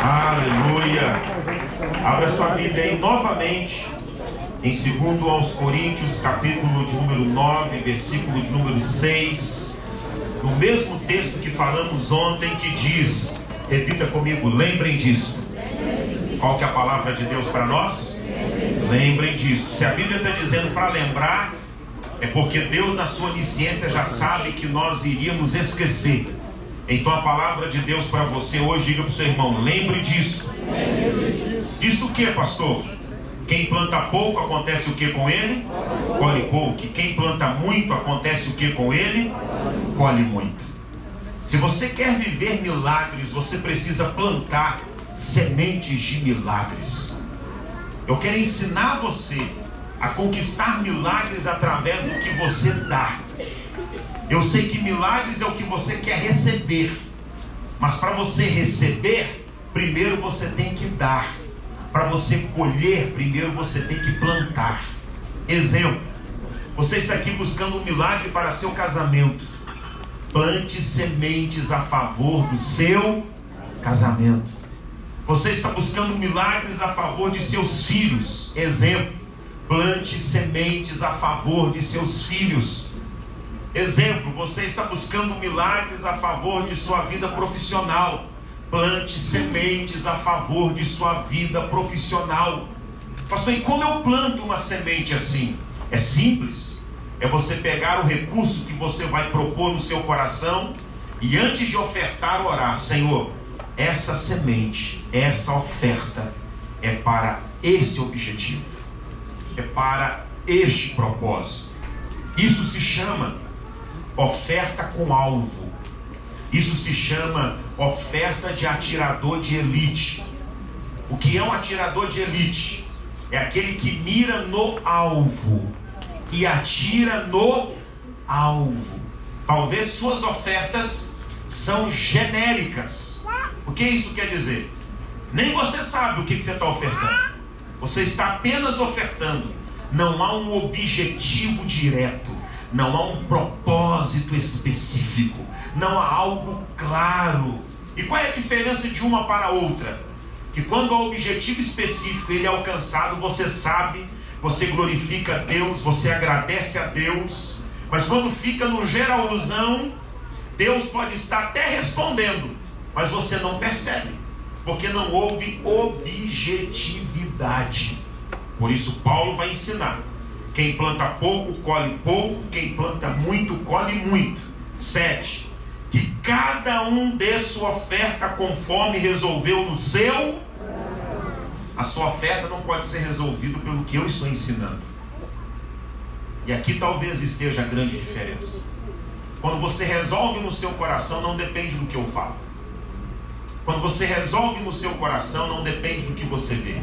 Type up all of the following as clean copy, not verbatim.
Aleluia. Abra sua Bíblia aí novamente em 2 aos Coríntios, capítulo de número 9, versículo de número 6, no mesmo texto que falamos ontem, que diz, repita comigo, lembrem disso. Qual que é a palavra de Deus para nós? Lembrem disso. Se a Bíblia está dizendo para lembrar, é porque Deus na sua onisciência já sabe que nós iríamos esquecer. Então a palavra de Deus para você hoje, diga para o seu irmão, lembre disso. Diz o que, pastor? Quem planta pouco, acontece o que com ele? Colhe pouco. E quem planta muito, acontece o que com ele? Colhe muito. Se você quer viver milagres, você precisa plantar sementes de milagres. Eu quero ensinar você a conquistar milagres através do que você dá. Eu sei que milagres é o que você quer receber, mas para você receber, primeiro você tem que dar. Para você colher, primeiro você tem que plantar. Exemplo, você está aqui buscando um milagre para seu casamento. Plante sementes a favor do seu casamento. Você está buscando milagres a favor de seus filhos. Exemplo, plante sementes a favor de seus filhos. Exemplo, você está buscando milagres a favor de sua vida profissional. Plante sementes a favor de sua vida profissional. Pastor, e como eu planto uma semente assim? É simples. É você pegar o recurso que você vai propor no seu coração e antes de ofertar, orar: Senhor, essa semente, essa oferta é para esse objetivo, é para este propósito. Isso se chama oferta com alvo. Isso se chama oferta de atirador de elite. O que é um atirador de elite? É aquele que mira no alvo e atira no alvo. Talvez suas ofertas são genéricas. O que isso quer dizer? Nem você sabe o que você está ofertando. Você está apenas ofertando. Não há um objetivo direto. Não há um propósito específico. Não há algo claro. E qual é a diferença de uma para a outra? Que quando há um objetivo específico, ele é alcançado, você sabe, você glorifica a Deus, você agradece a Deus. Mas quando fica no geralzão, Deus pode estar até respondendo, mas você não percebe, porque não houve objetividade. Por isso Paulo vai ensinar: quem planta pouco, colhe pouco. Quem planta muito, colhe muito. 7. Que cada um dê sua oferta conforme resolveu no seu. A sua oferta não pode ser resolvida pelo que eu estou ensinando. E aqui talvez esteja a grande diferença. Quando você resolve no seu coração, não depende do que eu falo. Quando você resolve no seu coração, não depende do que você vê.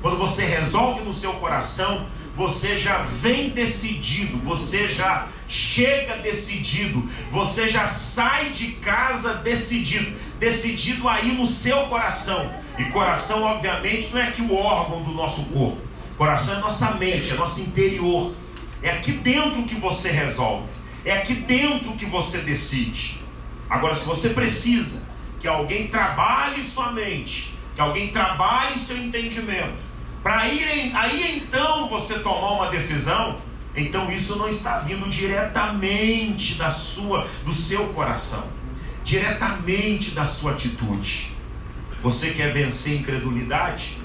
Quando você resolve no seu coração, você já vem decidido, você já chega decidido, você já sai de casa decidido, decidido aí no seu coração. E coração, obviamente, não é aqui o órgão do nosso corpo. Coração é nossa mente, é nosso interior. É aqui dentro que você resolve, é aqui dentro que você decide. Agora, se você precisa que alguém trabalhe sua mente, que alguém trabalhe seu entendimento, para aí então você tomar uma decisão, então isso não está vindo diretamente do seu coração, diretamente da sua atitude. Você quer vencer a incredulidade?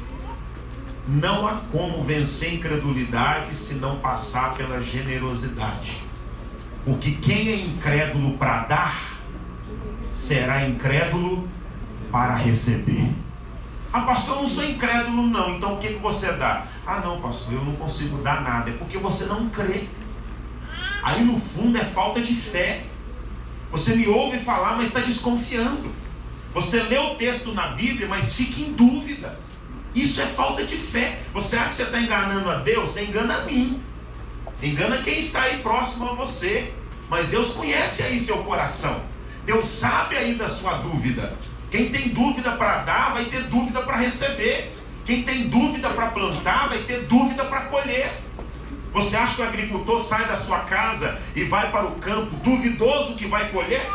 Não há como vencer a incredulidade se não passar pela generosidade. Porque quem é incrédulo para dar, será incrédulo para receber. Ah, pastor, eu não sou incrédulo não, então o que você dá? Ah não, pastor, eu não consigo dar nada. É porque você não crê. Aí no fundo é falta de fé. Você me ouve falar, mas está desconfiando. Você lê o texto na Bíblia, mas fica em dúvida. Isso é falta de fé. Você acha que você está enganando a Deus? Você engana a mim. Engana quem está aí próximo a você. Mas Deus conhece aí seu coração. Deus sabe aí da sua dúvida. Quem tem dúvida para dar, vai ter dúvida para receber. Quem tem dúvida para plantar, vai ter dúvida para colher. Você acha que o agricultor sai da sua casa e vai para o campo duvidoso que vai colher?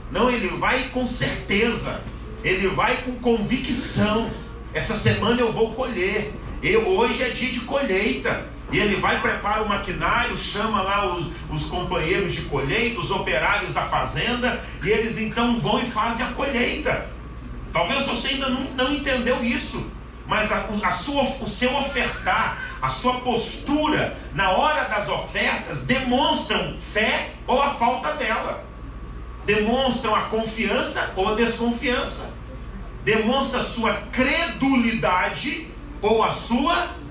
Não, ele vai com certeza. ele vai com convicção. Essa semana eu vou colher. Hoje é dia de colheita. E ele vai, prepara o maquinário, chama lá os companheiros de colheita, os operários da fazenda, e eles então vão e fazem a colheita. Talvez você ainda não entendeu isso, mas o seu ofertar, a sua postura na hora das ofertas demonstram fé ou a falta dela, demonstram a confiança ou a desconfiança, demonstra a sua credulidade ou a sua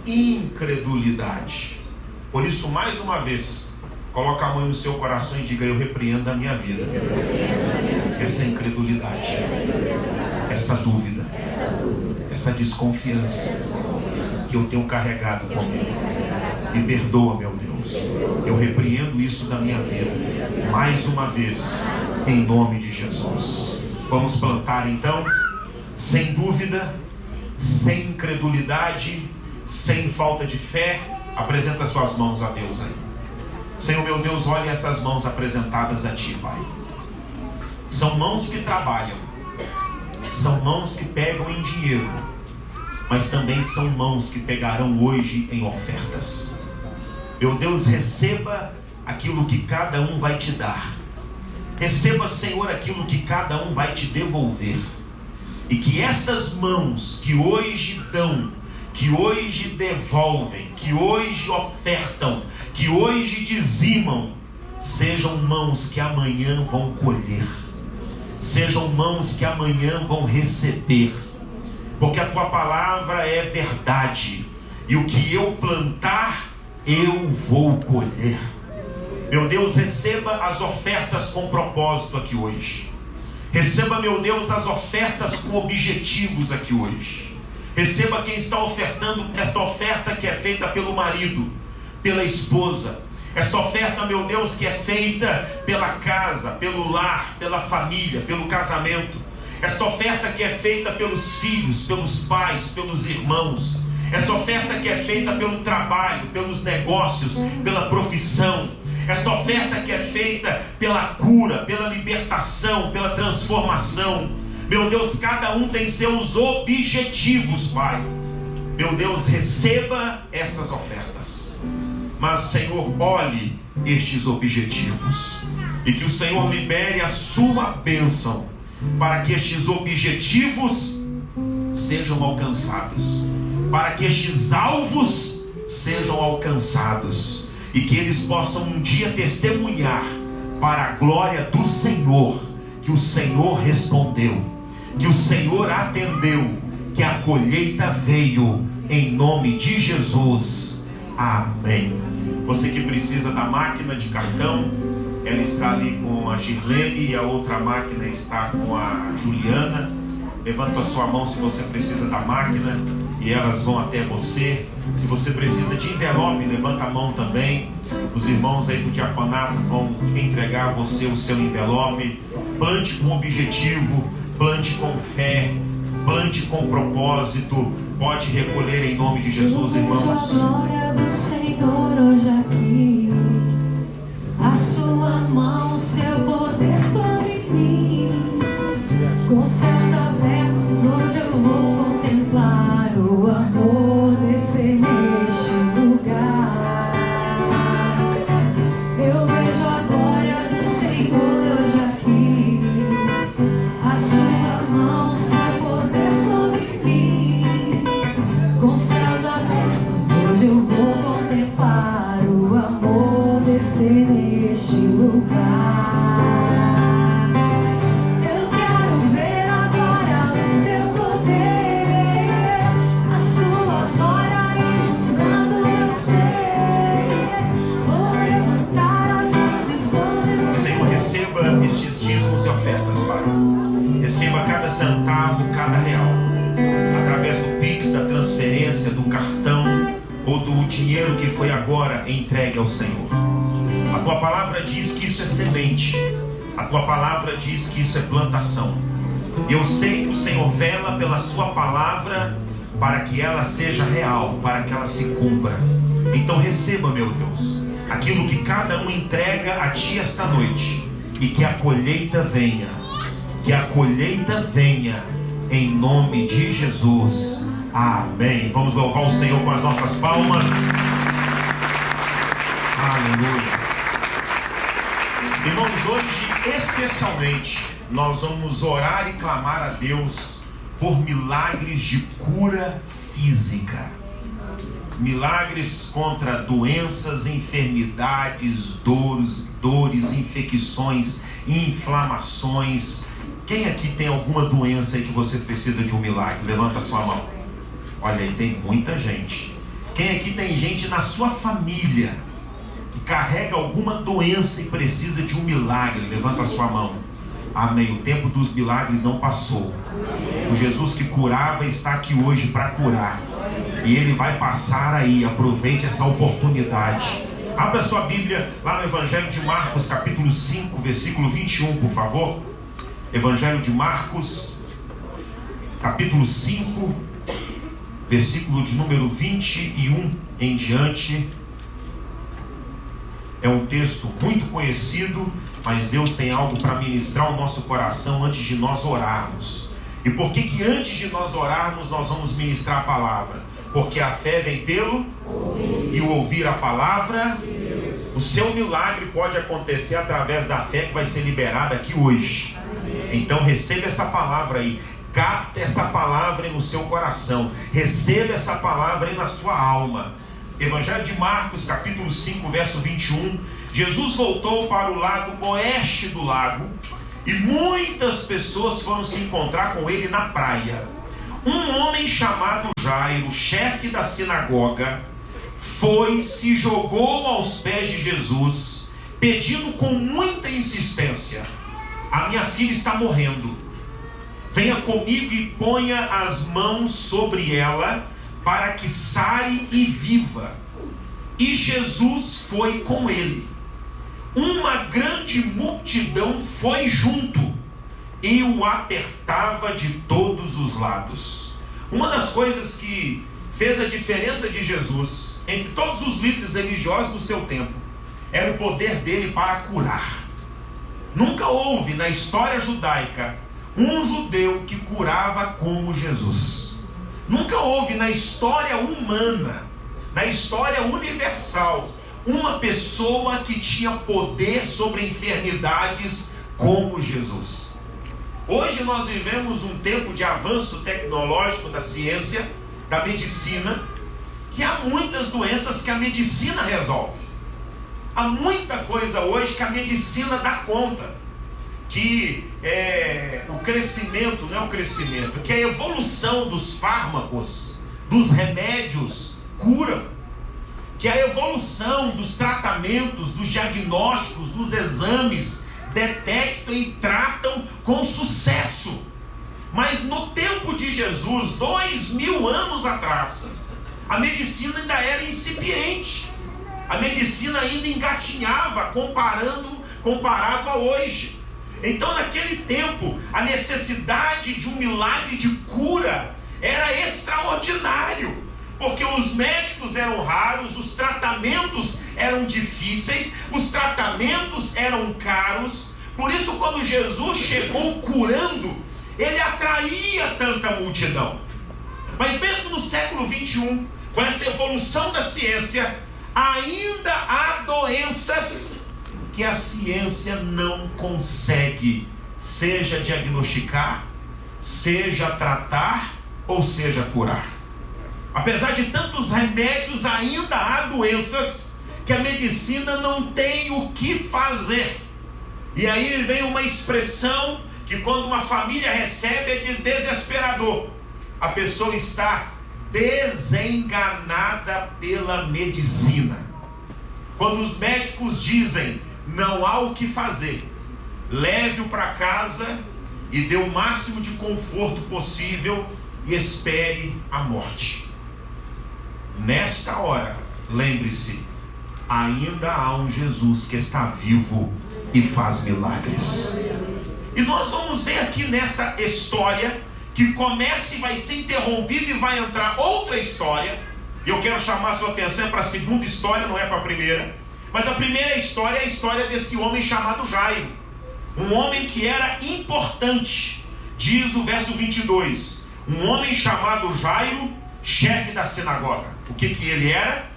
incredulidade. Por isso, mais uma vez, coloca a mão no seu coração e diga: eu repreendo a minha vida essa incredulidade, essa dúvida, essa desconfiança que eu tenho carregado comigo. Me perdoa, meu Deus, eu repreendo isso da minha vida, mais uma vez, em nome de Jesus. Vamos plantar então, sem dúvida, sem incredulidade, sem falta de fé. Apresenta suas mãos a Deus aí. Senhor meu Deus, olha essas mãos apresentadas a Ti, Pai. São mãos que trabalham, são mãos que pegam em dinheiro, mas também são mãos que pegarão hoje em ofertas. Meu Deus, receba aquilo que cada um vai te dar. Receba, Senhor, aquilo que cada um vai te devolver. E que estas mãos que hoje dão, que hoje devolvem, que hoje ofertam, que hoje dizimam, sejam mãos que amanhã vão colher, sejam mãos que amanhã vão receber, porque a Tua palavra é verdade, e o que eu plantar, eu vou colher. Meu Deus, receba as ofertas com propósito aqui hoje. Receba, meu Deus, as ofertas com objetivos aqui hoje. Receba quem está ofertando esta oferta que é feita pelo marido, pela esposa. Esta oferta, meu Deus, que é feita pela casa, pelo lar, pela família, pelo casamento. Esta oferta que é feita pelos filhos, pelos pais, pelos irmãos. Esta oferta que é feita pelo trabalho, pelos negócios, pela profissão. Esta oferta que é feita pela cura, pela libertação, pela transformação. Meu Deus, cada um tem seus objetivos, Pai. Meu Deus, receba essas ofertas. Mas, Senhor, olhe estes objetivos. E que o Senhor libere a sua bênção para que estes objetivos sejam alcançados. Para que estes alvos sejam alcançados. E que eles possam um dia testemunhar para a glória do Senhor, que o Senhor respondeu, que o Senhor atendeu, que a colheita veio, em nome de Jesus. Amém. Você que precisa da máquina de cartão, ela está ali com a Girlene e a outra máquina está com a Juliana. Levanta a sua mão se você precisa da máquina e elas vão até você. Se você precisa de envelope, levanta a mão também. Os irmãos aí do diaconato vão entregar a você o seu envelope. Plante com objetivo, plante com fé, plante com propósito. Pode recolher em nome de Jesus, irmãos. A glória do Senhor hoje aqui, a sua mão, seu poder sobre mim. Com céus abertos hoje eu vou contemplar o amor descer neste lugar. Eu vejo a glória do Senhor hoje aqui, a sua mão, seu poder sobre mim. Com céus abertos hoje eu vou contemplar o amor descer neste lugar. Estes dízimos e ofertas, Pai. Receba cada centavo, cada real, através do Pix, da transferência, do cartão ou do dinheiro que foi agora entregue ao Senhor. A Tua palavra diz que isso é semente. A Tua palavra diz que isso é plantação. E eu sei que o Senhor vela pela Sua palavra para que ela seja real, para que ela se cumpra. Então receba, meu Deus, aquilo que cada um entrega a Ti esta noite. E que a colheita venha, que a colheita venha, em nome de Jesus. Amém. Vamos louvar o Senhor com as nossas palmas. Aleluia. Irmãos, hoje especialmente nós vamos orar e clamar a Deus por milagres de cura física. Milagres contra doenças, enfermidades, dores, infecções, inflamações. Quem aqui tem alguma doença aí que você precisa de um milagre? Levanta a sua mão. Olha aí, tem muita gente. Quem aqui tem gente na sua família que carrega alguma doença e precisa de um milagre? Levanta a sua mão. Amém. O tempo dos milagres não passou. O Jesus que curava está aqui hoje para curar. E Ele vai passar aí. Aproveite essa oportunidade. Abra sua Bíblia lá no Evangelho de Marcos, capítulo 5, versículo 21, por favor. Evangelho de Marcos, capítulo 5, versículo de número 21 em diante. É um texto muito conhecido, mas Deus tem algo para ministrar ao nosso coração antes de nós orarmos. E por que antes de nós orarmos nós vamos ministrar a palavra? Porque a fé vem pelo e o ouvir a palavra. O seu milagre pode acontecer através da fé que vai ser liberada aqui hoje. Então receba essa palavra aí. Capta essa palavra aí no seu coração. Receba essa palavra aí na sua alma. Evangelho de Marcos, capítulo 5, verso 21. Jesus voltou para o lado oeste do lago e muitas pessoas foram se encontrar com ele na praia. Um homem chamado Jairo, chefe da sinagoga, se jogou aos pés de Jesus, pedindo com muita insistência: a minha filha está morrendo. Venha comigo e ponha as mãos sobre ela, para que sare e viva. E Jesus foi com ele. Uma grande multidão foi junto e o apertava de todos os lados. Uma das coisas que fez a diferença de Jesus entre todos os líderes religiosos do seu tempo era o poder dele para curar. Nunca houve na história judaica um judeu que curava como Jesus. Nunca houve na história humana, na história universal, uma pessoa que tinha poder sobre enfermidades como Jesus. Hoje nós vivemos um tempo de avanço tecnológico da ciência, da medicina, que há muitas doenças que a medicina resolve. Há muita coisa hoje que a medicina dá conta. Que o crescimento, não é o crescimento, que a evolução dos fármacos, dos remédios curam, que a evolução dos tratamentos, dos diagnósticos, dos exames detectam e tratam com sucesso. Mas no tempo de Jesus, 2000 anos atrás, a medicina ainda era incipiente, a medicina ainda engatinhava comparado a hoje. Então naquele tempo a necessidade de um milagre de cura era extraordinário, porque os médicos eram raros, os tratamentos eram difíceis, os tratamentos eram caros. Por isso quando Jesus chegou curando, ele atraía tanta multidão. Mas mesmo no século 21, com essa evolução da ciência, ainda há doenças que a ciência não consegue, seja diagnosticar, seja tratar, ou seja curar. Apesar de tantos remédios, ainda há doenças que a medicina não tem o que fazer. E aí vem uma expressão que quando uma família recebe é de desesperador. A pessoa está desenganada pela medicina. Quando os médicos dizem não há o que fazer, leve-o para casa e dê o máximo de conforto possível e espere a morte. Nesta hora, lembre-se, ainda há um Jesus que está vivo e faz milagres. E nós vamos ver aqui nesta história que começa e vai ser interrompida e vai entrar outra história. E eu quero chamar a sua atenção para a segunda história, não é para a primeira. Mas a primeira história é a história desse homem chamado Jairo. Um homem que era importante. Diz o verso 22. Um homem chamado Jairo, chefe da sinagoga. O que ele era?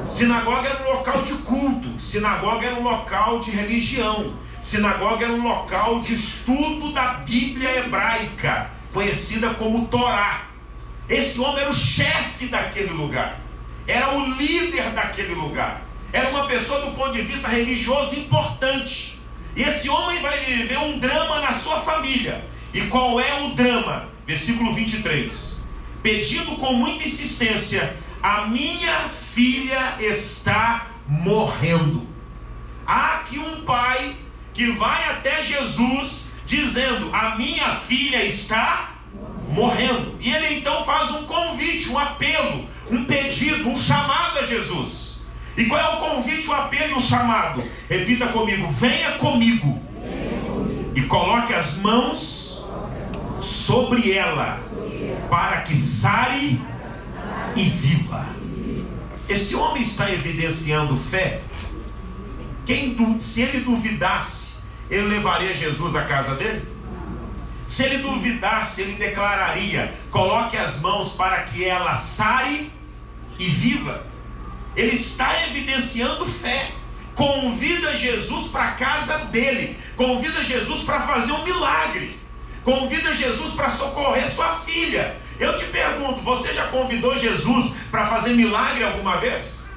Sinagoga era um local de culto. Sinagoga era um local de religião. Sinagoga era um local de estudo da Bíblia hebraica, conhecida como Torá. Esse homem era o chefe daquele lugar. Era o líder daquele lugar. Era uma pessoa do ponto de vista religioso importante. E esse homem vai viver um drama na sua família. E qual é o drama? Versículo 23. Pedindo com muita insistência: a minha filha está morrendo. Há aqui um pai que vai até Jesus dizendo: a minha filha está morrendo. E ele então faz um convite, um apelo, um pedido, um chamado a Jesus. E qual é o convite, o apelo e o chamado? Repita comigo: venha comigo e coloque as mãos sobre ela, para que sare e viva. Esse homem está evidenciando fé. Se ele duvidasse, ele levaria Jesus à casa dele? Se ele duvidasse, ele declararia: coloque as mãos para que ela sare e viva. Ele está evidenciando fé. Convida Jesus para a casa dele. Convida Jesus para fazer um milagre. Convida Jesus para socorrer sua filha. Eu te pergunto, você já convidou Jesus para fazer milagre alguma vez?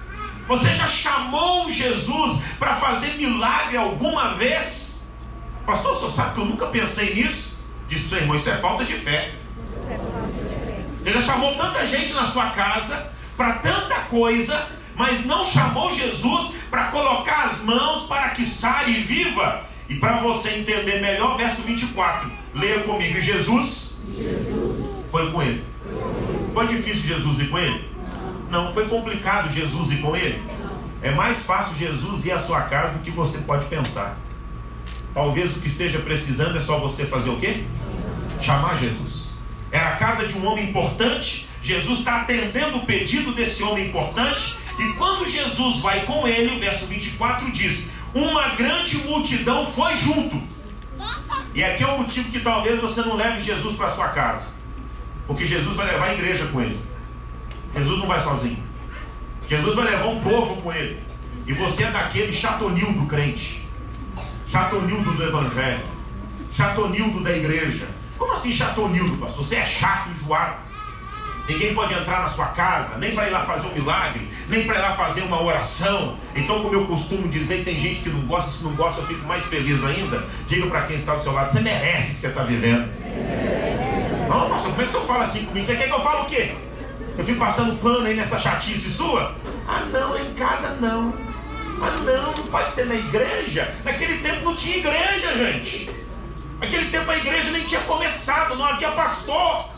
Você já chamou Jesus para fazer milagre alguma vez? Pastor, o senhor sabe que eu nunca pensei nisso? Diz para o seu irmão: isso é falta de fé. Você já chamou tanta gente na sua casa para tanta coisa, mas não chamou Jesus para colocar as mãos para que sare e viva? E para você entender melhor, verso 24, leia comigo. Jesus foi com ele. Foi difícil Jesus ir com ele? Não. Foi complicado Jesus ir com ele? É mais fácil Jesus ir à sua casa do que você pode pensar. Talvez o que esteja precisando é só você fazer o quê? Chamar Jesus. Era a casa de um homem importante. Jesus está atendendo o pedido desse homem importante. E quando Jesus vai com ele, o verso 24 diz: uma grande multidão foi junto. E aqui é o motivo que talvez você não leve Jesus para sua casa, porque Jesus vai levar a igreja com ele. Jesus não vai sozinho. Jesus vai levar um povo com ele. E você é daquele chatonildo crente, chatonildo do evangelho, chatonildo da igreja. Como assim chatonildo, pastor? Você é chato, enjoado. Ninguém pode entrar na sua casa, nem para ir lá fazer um milagre, nem para ir lá fazer uma oração. Então, como eu costumo dizer, tem gente que não gosta. Se não gosta, eu fico mais feliz ainda. Diga para quem está do seu lado: você merece o que você está vivendo. Não, pastor, como é que você fala assim comigo? Você quer que eu fale o quê? Eu fico passando pano aí nessa chatice sua? Ah não, lá em casa não. Ah não pode ser na igreja. Naquele tempo não tinha igreja, gente. Naquele tempo a igreja nem tinha começado, não havia pastor.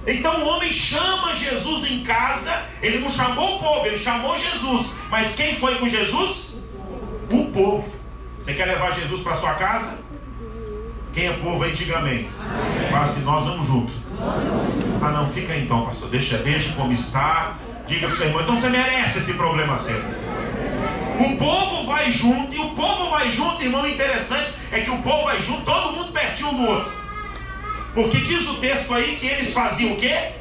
Então o homem chama Jesus em casa. Ele não chamou o povo, ele chamou Jesus. Mas quem foi com Jesus? O povo. Você quer levar Jesus para sua casa? Quem é povo aí, diga amém. Fala assim: nós vamos junto. Ah não, fica aí então, pastor. Deixa como está. Diga para o seu irmão: então você merece esse problema seu. O povo vai junto. E o povo vai junto, irmão. Interessante é que o povo vai junto, todo mundo pertinho um do outro. Porque diz o texto aí que eles faziam o quê?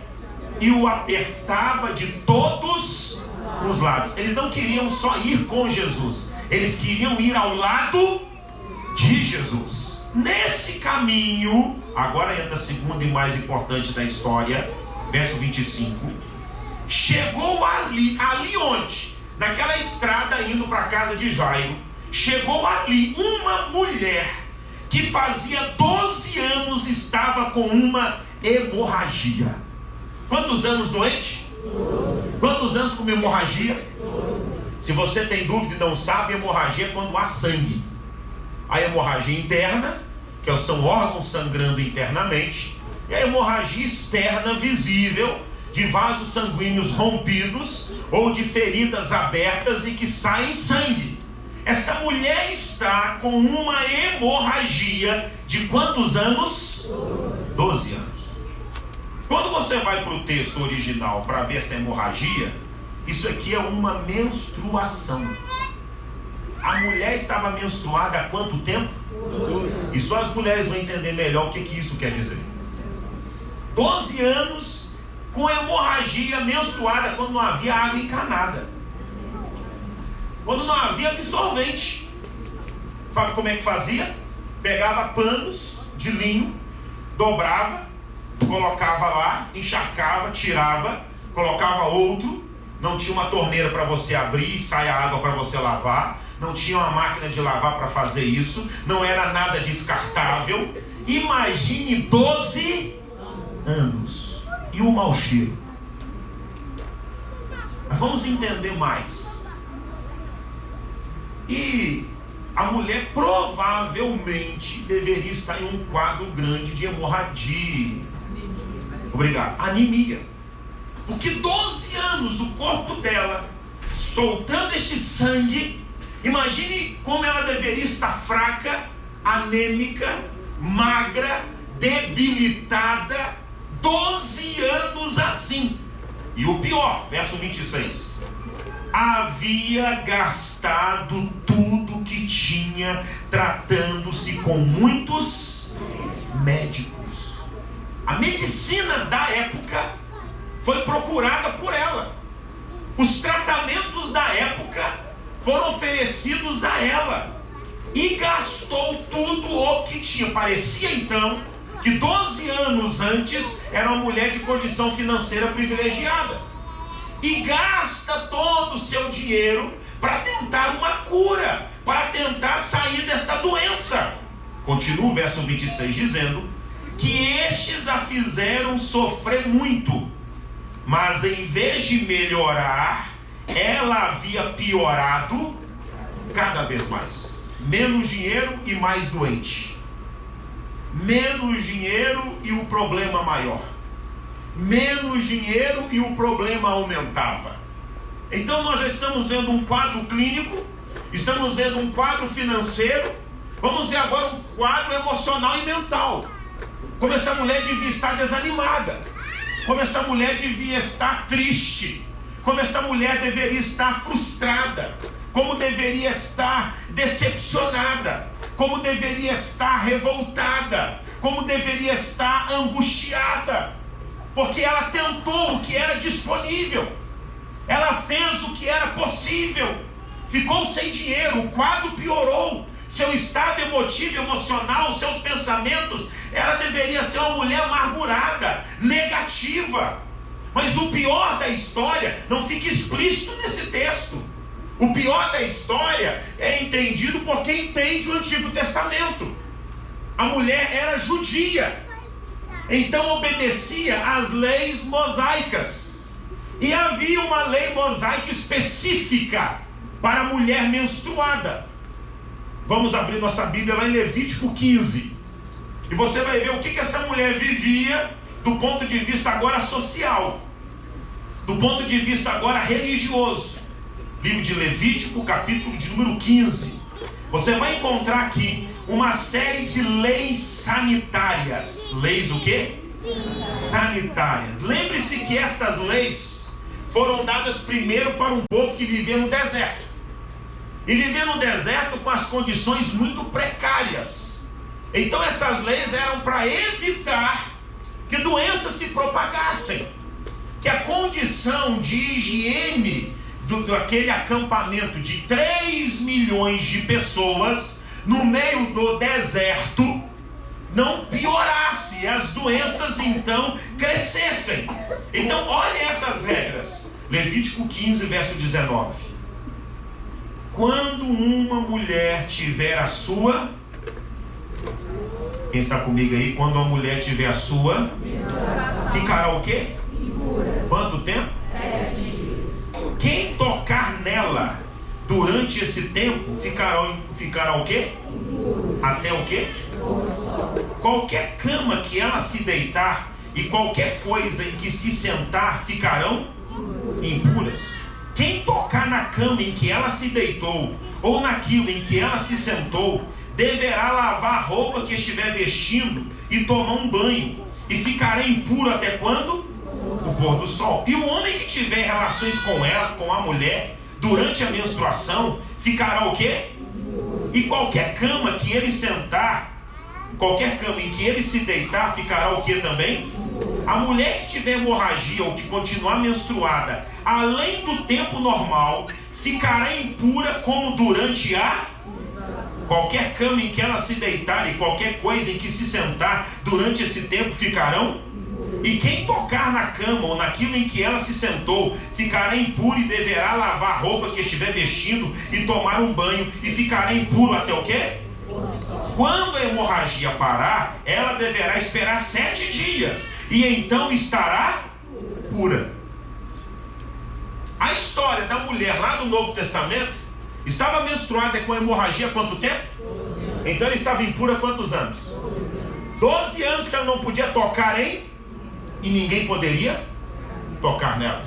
E o apertava de todos os lados. Eles não queriam só ir com Jesus, eles queriam ir ao lado de Jesus. Nesse caminho, agora entra a segunda e mais importante da história, verso 25. Chegou ali onde? Naquela estrada indo para a casa de Jairo. Chegou ali uma mulher que fazia 12 anos estava com uma hemorragia. Quantos anos doente? 12. Quantos anos com hemorragia? 12. Se você tem dúvida e não sabe, hemorragia é quando há sangue. A hemorragia interna, que são órgãos sangrando internamente, e a hemorragia externa visível, de vasos sanguíneos rompidos ou de feridas abertas e que saem sangue. Esta mulher está com uma hemorragia de quantos anos? 12 anos. Quando você vai para o texto original para ver essa hemorragia, isso aqui é uma menstruação. A A mulher estava menstruada há quanto tempo? E só as mulheres vão entender melhor o que isso quer dizer. 12 anos com hemorragia, menstruada, quando não havia água encanada, quando não havia absorvente. Sabe como é que fazia? Pegava panos de linho, dobrava, colocava lá, encharcava, tirava, colocava outro. Não tinha uma torneira para você abrir e sair a água para você lavar. Não tinha uma máquina de lavar para fazer isso. Não era nada descartável. Imagine 12 anos. E o mau cheiro. Mas vamos entender mais. E a mulher provavelmente deveria estar em um quadro grande de hemorragia. Obrigado. Anemia. Porque 12 anos o corpo dela soltando este sangue, imagine como ela deveria estar fraca, anêmica, magra, debilitada, 12 anos assim. E o pior, verso 26, havia gastado tudo que tinha, tratando-se com muitos médicos. A medicina da época foi procurada por ela. Os tratamentos da época foram oferecidos a ela. E gastou tudo o que tinha. Parecia então que 12 anos antes era uma mulher de condição financeira privilegiada. E gasta todo o seu dinheiro para tentar uma cura, para tentar sair desta doença. Continua o verso 26 dizendo que estes a fizeram sofrer muito. Mas em vez de melhorar, ela havia piorado cada vez mais. Menos dinheiro e mais doente. Menos dinheiro e o problema maior. Menos dinheiro e o problema aumentava. Então nós já estamos vendo um quadro clínico, estamos vendo um quadro financeiro, vamos ver agora um quadro emocional e mental. Como essa mulher devia estar desanimada, como essa mulher devia estar triste, como essa mulher deveria estar frustrada, como deveria estar decepcionada, como deveria estar revoltada, como deveria estar angustiada, porque ela tentou o que era disponível, ela fez o que era possível, ficou sem dinheiro, o quadro piorou, seu estado emotivo, emocional, seus pensamentos. Ela deveria ser uma mulher amargurada, negativa. Mas o pior da história não fica explícito nesse texto. O pior da história é entendido por quem entende o Antigo Testamento. A mulher era judia, então obedecia às leis mosaicas. E havia uma lei mosaica específica para a mulher menstruada. Vamos abrir nossa Bíblia lá em Levítico 15. E você vai ver o que essa mulher vivia do ponto de vista agora social, do ponto de vista agora religioso. Livro de Levítico, capítulo de número 15. Você vai encontrar aqui uma série de leis sanitárias. Leis o quê? Sanitárias. Lembre-se que estas leis foram dadas primeiro para um povo que vivia no deserto. E vivia no deserto com as condições muito precárias. Então essas leis eram para evitar que doenças se propagassem, que a condição de higiene daquele acampamento de 3 milhões de pessoas no meio do deserto não piorasse e as doenças então crescessem. Então olha essas regras. Levítico 15, verso 19. Quando uma mulher tiver a sua... Quem está comigo aí? Quando uma mulher tiver a sua... Ficará o quê? Quanto tempo? 7 dias. Quem tocar nela durante esse tempo ficará o quê? Até o quê? Qualquer cama que ela se deitar e qualquer coisa em que se sentar ficarão impuras. Quem tocar na cama em que ela se deitou ou naquilo em que ela se sentou deverá lavar a roupa que estiver vestindo e tomar um banho, e ficará impuro até quando? O pôr do sol. E o homem que tiver relações com ela, com a mulher, durante a menstruação, ficará o quê? E qualquer cama que ele sentar, qualquer cama em que ele se deitar, ficará o que também? A mulher que tiver hemorragia ou que continuar menstruada, além do tempo normal, ficará impura como durante a... Qualquer cama em que ela se deitar e qualquer coisa em que se sentar durante esse tempo ficarão. E quem tocar na cama ou naquilo em que ela se sentou ficará impuro e deverá lavar a roupa que estiver vestindo e tomar um banho e ficará impuro até o quê? Quando a hemorragia parar, ela deverá esperar 7 dias e então estará pura. A história da mulher lá do Novo Testamento estava menstruada com hemorragia há quanto tempo? Então ela estava impura há quantos anos? 12 anos que ela não podia tocar em... E ninguém poderia tocar nela.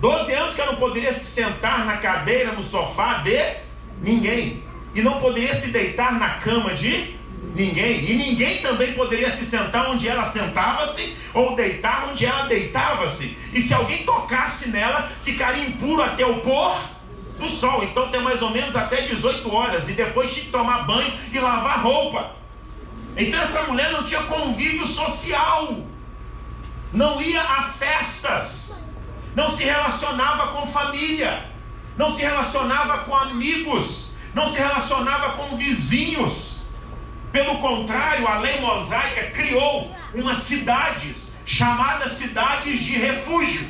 12 anos que ela não poderia se sentar na cadeira, no sofá de ninguém. E não poderia se deitar na cama de ninguém. E ninguém também poderia se sentar onde ela sentava-se ou deitar onde ela deitava-se. E se alguém tocasse nela, ficaria impuro até o pôr do sol. Então tem mais ou menos até 18 horas. E depois tinha que tomar banho e lavar roupa. Então essa mulher não tinha convívio social. Não ia a festas, não se relacionava com família, não se relacionava com amigos, não se relacionava com vizinhos. Pelo contrário, a lei mosaica criou umas cidades, chamadas cidades de refúgio.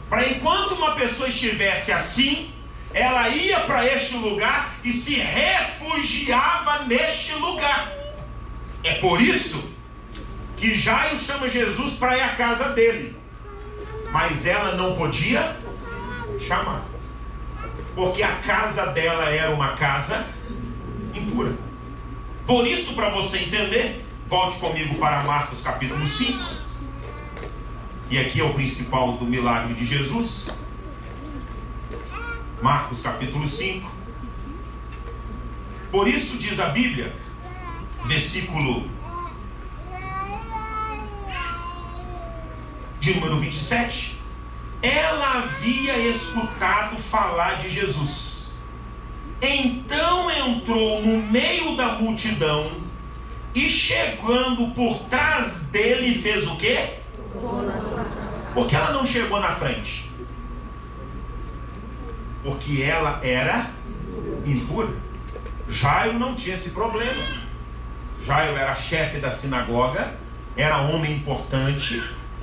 Para enquanto uma pessoa estivesse assim, ela ia para este lugar e se refugiava neste lugar. É por isso que Jairo chama Jesus para ir à casa dele, mas ela não podia chamar, porque a casa dela era uma casa impura. Por isso, para você entender, volte comigo para Marcos capítulo 5, e aqui é o principal do milagre de Jesus. Marcos capítulo 5. Por isso diz a Bíblia, versículo de número 27, ela havia escutado falar de Jesus. Então entrou no meio da multidão e chegando por trás dele fez o quê? Por que ela não chegou na frente? Porque ela era impura. Jairo não tinha esse problema. Jairo era chefe da sinagoga, era homem importante,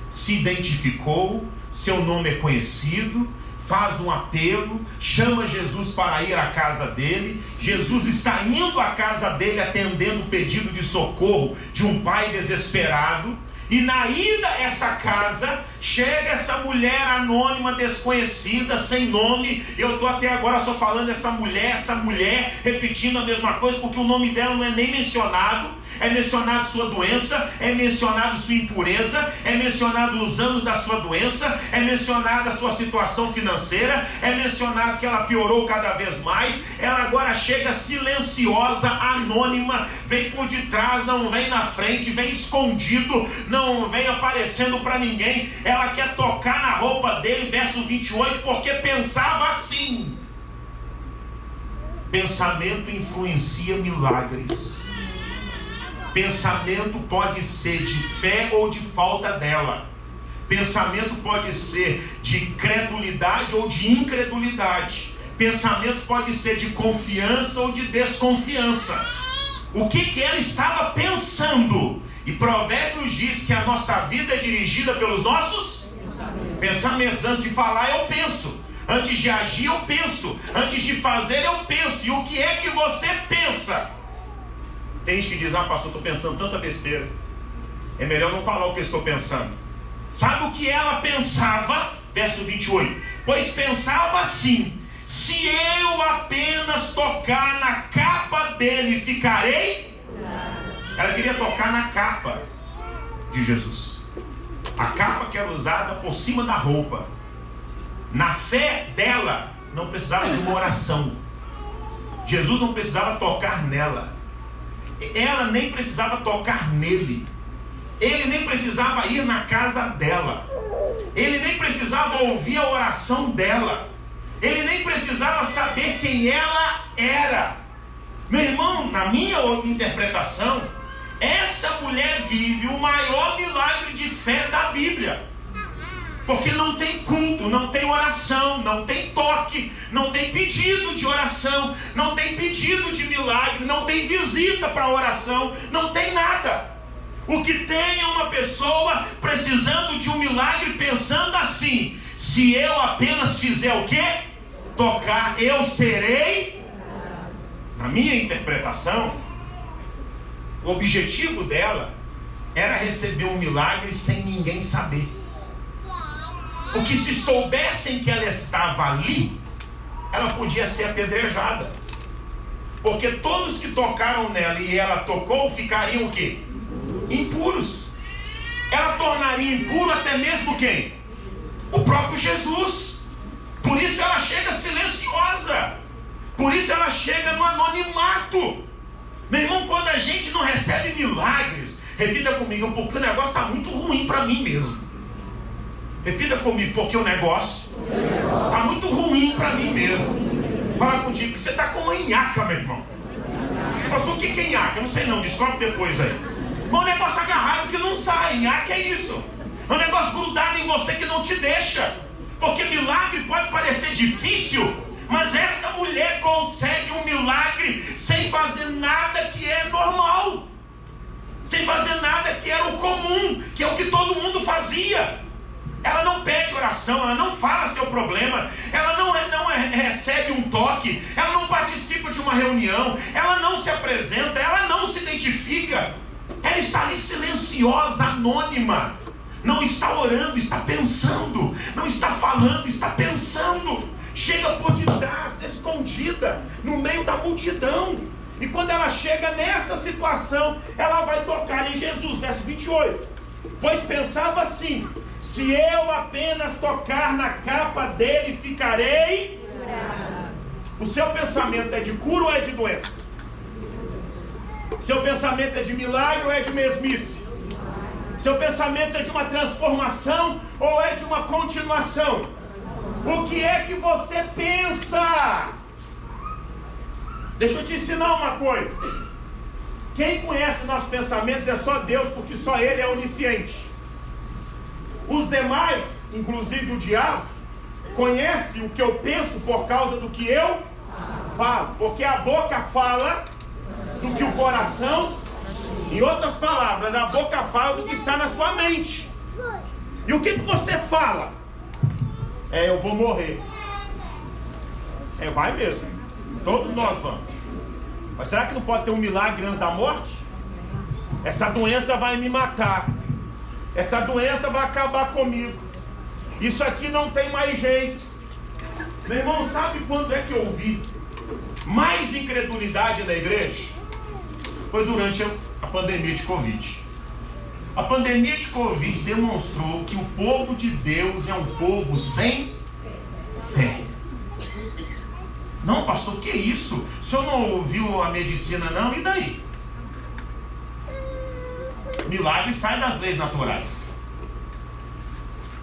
se identificou, seu nome é conhecido, faz um apelo, chama Jesus para ir à casa dele. Jesus está indo à casa dele atendendo o pedido de socorro de um pai desesperado. E na ida a essa casa, chega essa mulher anônima, desconhecida, sem nome. Eu estou até agora só falando essa mulher, repetindo a mesma coisa, porque o nome dela não é nem mencionado. É mencionado sua doença, é mencionado sua impureza, é mencionado os anos da sua doença, é mencionada a sua situação financeira, é mencionado que ela piorou cada vez mais. Ela agora chega silenciosa, anônima, vem por detrás, não vem na frente, vem escondido, não vem aparecendo para ninguém. Ela quer tocar na roupa dele, verso 28, porque pensava assim. Pensamento influencia milagres. Pensamento pode ser de fé ou de falta dela. Pensamento pode ser de credulidade ou de incredulidade. Pensamento pode ser de confiança ou de desconfiança. O que ela estava pensando? E Provérbios diz que a nossa vida é dirigida pelos nossos pensamentos. Antes de falar eu penso, antes de agir eu penso, antes de fazer eu penso. E o que é que você pensa? Tem gente que diz, pastor, estou pensando tanta besteira, é melhor não falar o que eu estou pensando. Sabe o que ela pensava? Verso 28, pois pensava assim, se eu apenas tocar na capa dele, ficarei? Ela queria tocar na capa de Jesus, a capa que era usada por cima da roupa. Na fé dela, não precisava de uma oração. Jesus não precisava tocar nela. Ela nem precisava tocar nele. Ele nem precisava ir na casa dela. Ele nem precisava ouvir a oração dela. Ele nem precisava saber quem ela era. Meu irmão, na minha interpretação, essa mulher vive o maior milagre de fé da Bíblia. Porque não tem culto, não tem oração, não tem toque, não tem pedido de oração, não tem pedido de milagre, não tem visita para oração, não tem nada. O que tem é uma pessoa precisando de um milagre, pensando assim: se eu apenas fizer o quê? Tocar, eu serei. Na minha interpretação, o objetivo dela era receber um milagre sem ninguém saber. Porque se soubessem que ela estava ali, ela podia ser apedrejada. Porque todos que tocaram nela e ela tocou ficariam o quê? Impuros. Ela tornaria impuro até mesmo quem? O próprio Jesus. Por isso ela chega silenciosa. Por isso ela chega no anonimato. Meu irmão, quando a gente não recebe milagres, repita comigo, porque o negócio está muito ruim para mim mesmo. Repita comigo, porque o negócio está muito ruim para mim mesmo. Fala contigo, que você está com uma nhaca, meu irmão. Pastor, o que é nhaca? Eu não sei não, descobre depois aí. Mas um negócio agarrado que não sai, nhaca é isso. É um negócio grudado em você que não te deixa. Porque milagre pode parecer difícil, mas esta mulher consegue um milagre sem fazer nada que é normal. Sem fazer nada que era o comum, que é o que todo mundo fazia. Ela não pede oração, ela não fala seu problema, ela não recebe um toque, ela não participa de uma reunião, ela não se apresenta, ela não se identifica. Ela está ali silenciosa, anônima. Não está orando, está pensando. Não está falando, está pensando. Chega por detrás, escondida, no meio da multidão. E quando ela chega nessa situação, ela vai tocar em Jesus, verso 28. Pois pensava assim: se eu apenas tocar na capa dele, ficarei curado. O seu pensamento é de cura ou é de doença? Seu pensamento é de milagre ou é de mesmice? Seu pensamento é de uma transformação ou é de uma continuação? O que é que você pensa? Deixa eu te ensinar uma coisa. Quem conhece nossos pensamentos é só Deus, porque só Ele é onisciente. Os demais, inclusive o diabo, conhece o que eu penso por causa do que eu falo. Porque a boca fala do que o coração, em outras palavras, a boca fala do que está na sua mente. E o que você fala? Eu vou morrer. Vai mesmo. Todos nós vamos. Mas será que não pode ter um milagre antes da morte? Essa doença vai me matar. Essa doença vai acabar comigo. Isso aqui não tem mais jeito. Meu irmão, sabe quando é que eu vi mais incredulidade na igreja? Foi durante a pandemia de Covid. A pandemia de Covid demonstrou que o povo de Deus é um povo sem fé. Não, pastor, que isso? O senhor não ouviu a medicina não? E daí? Milagre sai das leis naturais.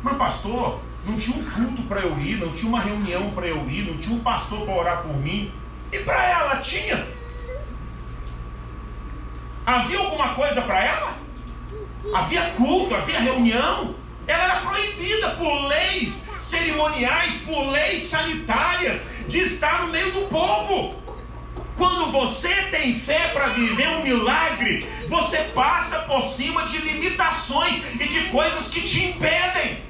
Mas pastor, não tinha um culto para eu ir, não tinha uma reunião para eu ir, não tinha um pastor para orar por mim. E para ela tinha? Havia alguma coisa para ela? Havia culto, havia reunião. Ela era proibida por leis cerimoniais, por leis sanitárias, de estar no meio do povo. Quando você tem fé para viver um milagre, você passa por cima de limitações e de coisas que te impedem.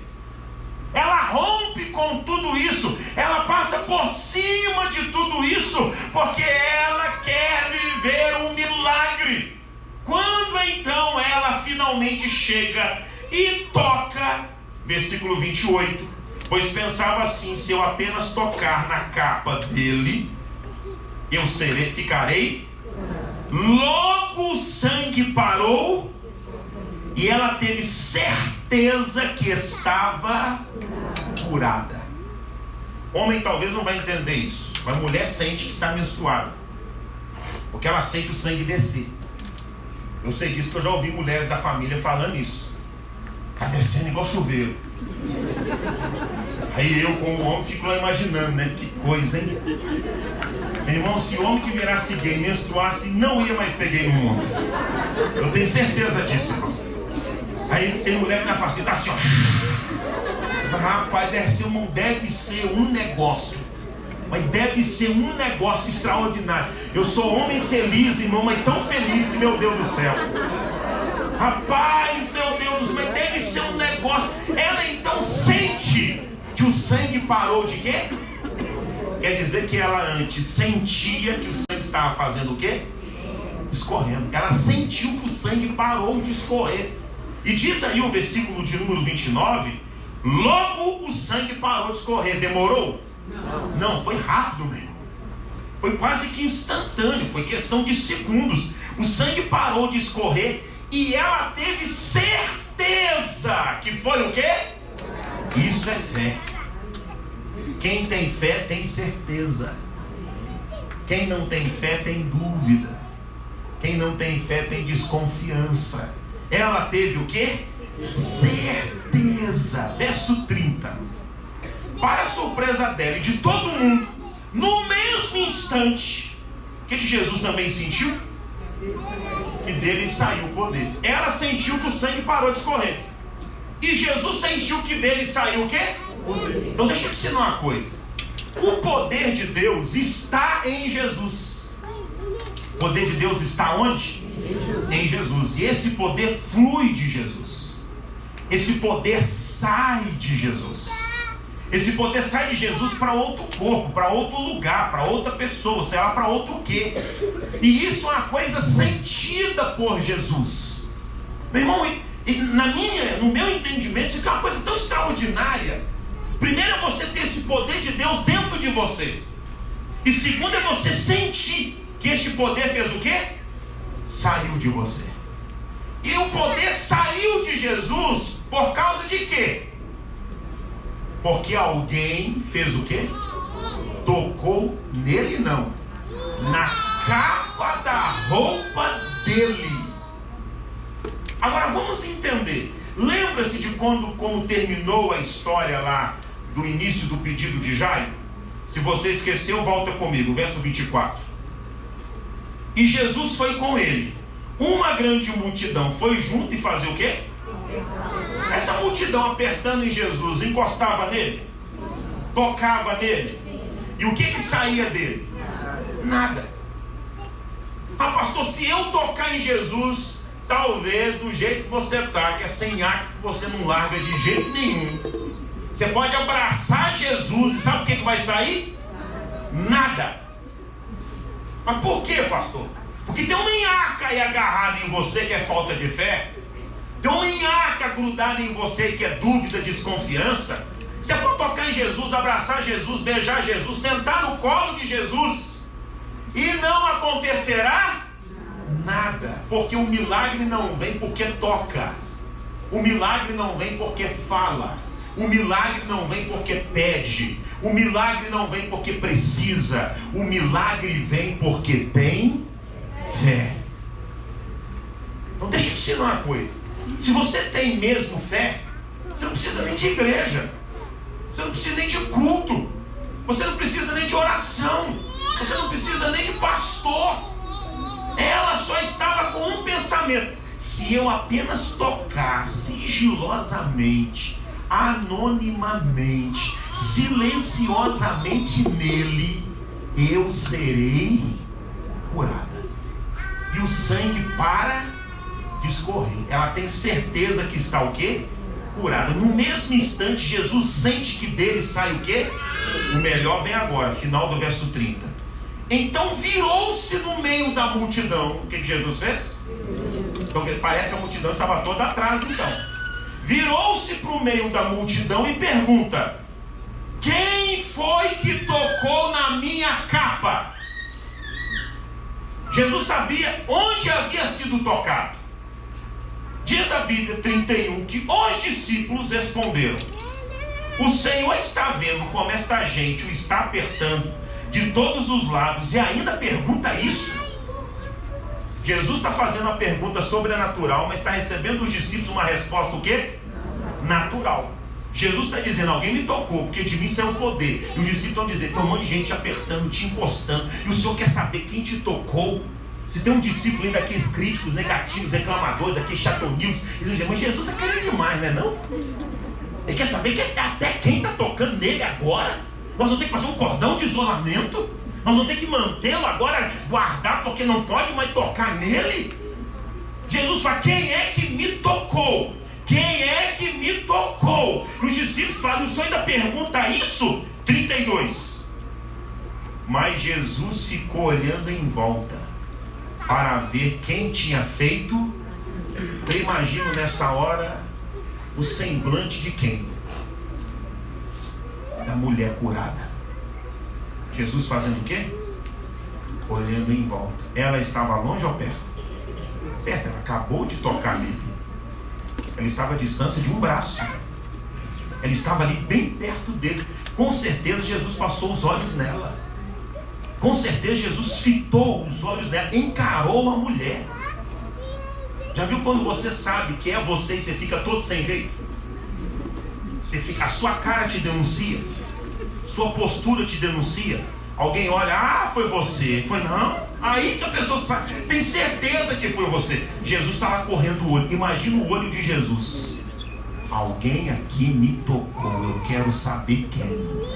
Ela rompe com tudo isso, ela passa por cima de tudo isso, porque ela quer viver um milagre. Quando então ela finalmente chega e toca, versículo 28, pois pensava assim: se eu apenas tocar na capa dele, eu ficarei. Logo o sangue parou e ela teve certeza que estava curada. Homem talvez não vai entender isso, mas mulher sente que está menstruada, porque ela sente o sangue descer. Eu sei disso, que eu já ouvi mulheres da família falando isso. Está descendo igual chuveiro. Aí eu, como homem, fico lá imaginando, né? Que coisa, hein? Meu irmão, se homem que virasse gay menstruasse, não ia mais ter gay no mundo. Eu tenho certeza disso, irmão. Aí tem mulher que na face tá assim, ó. Eu falo, rapaz, deve ser um negócio. Mas deve ser um negócio extraordinário. Eu sou homem feliz, irmão, mas tão feliz que, meu Deus do céu. Rapaz, meu Deus do céu, mas deve ser um negócio. Ela então sente que o sangue parou de quê? Quer dizer que ela antes sentia que o sangue estava fazendo o quê? Escorrendo. Ela sentiu que o sangue parou de escorrer. E diz aí o versículo de número 29, logo o sangue parou de escorrer. Demorou? Não, foi rápido, meu irmão. Foi quase que instantâneo, foi questão de segundos. O sangue parou de escorrer e ela teve certeza que foi o quê? Isso é fé. Quem tem fé tem certeza. Quem não tem fé tem dúvida. Quem não tem fé tem desconfiança. Ela teve o quê? Certeza. Verso 30. Para a surpresa dela e de todo mundo, no mesmo instante, que de Jesus também sentiu, que dele saiu o poder. Ela sentiu que o sangue parou de escorrer. E Jesus sentiu que dele saiu o quê? Então deixa eu te ensinar uma coisa. O poder de Deus está em Jesus. O poder de Deus está onde? Em Jesus. E esse poder flui de Jesus. Esse poder sai de Jesus. Esse poder sai de Jesus para outro corpo, para outro lugar, para outra pessoa, sei lá, para outro quê. E isso é uma coisa sentida por Jesus. Meu irmão, no meu entendimento, isso é uma coisa tão extraordinária. Primeiro é você ter esse poder de Deus dentro de você. E segundo é você sentir que este poder fez o quê? Saiu de você. E o poder saiu de Jesus por causa de quê? Porque alguém fez o quê? Tocou nele, não. Na capa da roupa dele. Agora vamos entender. Lembra-se de como terminou a história lá do início do pedido de Jairo? Se você esqueceu, volta comigo, verso 24. E Jesus foi com ele. Uma grande multidão foi junto e fazia o quê? Essa multidão apertando em Jesus, encostava nele? Tocava nele? E o que saía dele? Nada. Ah, pastor, se eu tocar em Jesus, talvez do jeito que você está, que é sem ar, que você não larga de jeito nenhum, você pode abraçar Jesus e sabe o que vai sair? Nada. Mas por quê, pastor? Porque tem uma minhaca aí agarrada em você que é falta de fé. Tem uma minhaca grudada em você que é dúvida, desconfiança. Você pode tocar em Jesus, abraçar Jesus, beijar Jesus, sentar no colo de Jesus e não acontecerá nada. Porque o milagre não vem porque toca. O milagre não vem porque fala. O milagre não vem porque pede. O milagre não vem porque precisa. O milagre vem porque tem fé. Então deixa eu te ensinar uma coisa. Se você tem mesmo fé, você não precisa nem de igreja. Você não precisa nem de culto. Você não precisa nem de oração. Você não precisa nem de pastor. Ela só estava com um pensamento: se eu apenas tocar sigilosamente, anonimamente, silenciosamente nele, eu serei curada. E o sangue para de escorrer. Ela tem certeza que está o quê? Curada. No mesmo instante, Jesus sente que dele sai o quê? O melhor vem agora, final do verso 30. Então virou-se no meio da multidão. O que Jesus fez? Então parece que a multidão estava toda atrás então. Virou-se para o meio da multidão e pergunta: quem foi que tocou na minha capa? Jesus sabia onde havia sido tocado. Diz a Bíblia 31 que os discípulos responderam: o Senhor está vendo como esta gente o está apertando de todos os lados e ainda pergunta isso? Jesus está fazendo uma pergunta sobrenatural, mas está recebendo dos discípulos uma resposta o quê? natural. Jesus está dizendo, alguém me tocou, porque de mim saiu o poder. E os discípulos estão dizendo, tem um monte de gente apertando, te encostando, e o Senhor quer saber quem te tocou. Se tem um discípulo ainda, aqueles críticos, negativos, reclamadores, aqueles chatonildos, eles dizem, mas Jesus está querendo demais, né não? Ele quer saber que até quem está tocando nele agora. Nós vamos ter que fazer um cordão de isolamento. Nós vamos ter que mantê-lo agora, guardar, porque não pode mais tocar nele. Jesus fala, quem é que me tocou? Quem é que me tocou? E os discípulos falam, o Senhor ainda pergunta isso? 32. Mas Jesus ficou olhando em volta para ver quem tinha feito. Eu imagino nessa hora o semblante de quem? Da mulher curada. Jesus fazendo o quê? Olhando em volta. Ela estava longe ou perto? Perto, ela acabou de tocar nele. Ela estava à distância de um braço. Ela estava ali bem perto dele. Com certeza Jesus passou os olhos nela. Com certeza Jesus fitou os olhos nela, encarou a mulher. Já viu quando você sabe que é você e você fica todo sem jeito? Você fica, a sua cara te denuncia, sua postura te denuncia. Alguém olha, ah, foi você. Foi não. Aí que a pessoa sabe, tem certeza que foi você. Jesus está lá correndo o olho. Imagina o olho de Jesus. Alguém aqui me tocou, eu quero saber quem.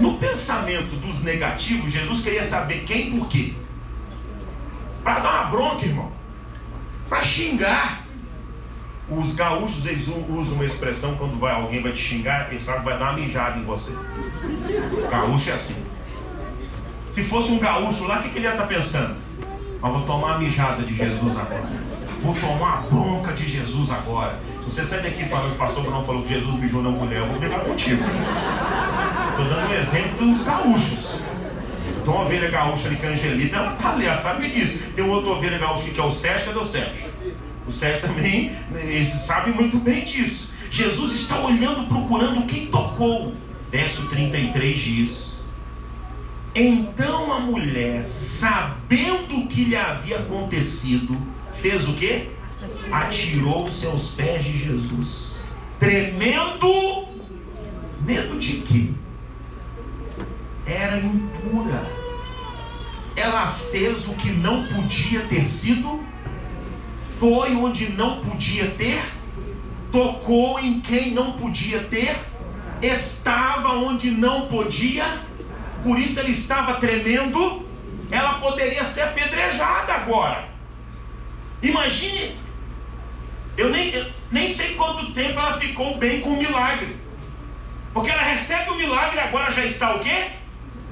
No pensamento dos negativos, Jesus queria saber quem e por quê. Para dar uma bronca, irmão. Para xingar. Os gaúchos, eles usam uma expressão, quando alguém vai te xingar, eles falam que vai dar uma mijada em você. O gaúcho é assim. Se fosse um gaúcho lá, o que ele ia estar pensando? Mas vou tomar uma mijada de Jesus agora. Vou tomar uma bronca de Jesus agora. Se você sai daqui falando que o pastor Bruno falou que Jesus mijou na mulher, eu vou brigar contigo. Estou dando um exemplo dos gaúchos. Tem uma ovelha gaúcha ali que é a Angelita, ela tá ali, ela sabe disso. Tem outra ovelha gaúcha que é o Sérgio, cadê o Sérgio? O Sérgio também, eles sabem muito bem disso. Jesus está olhando, procurando quem tocou. Verso 33 diz: então a mulher, sabendo o que lhe havia acontecido, fez o quê? Atirou os seus pés de Jesus, tremendo. Medo de quê? Era impura. Ela fez o que não podia ter sido, foi onde não podia ter, tocou em quem não podia ter, estava onde não podia, por isso ele estava tremendo. Ela poderia ser apedrejada agora. Imagine, eu nem sei quanto tempo ela ficou bem com o milagre, porque ela recebe o milagre e agora já está o quê?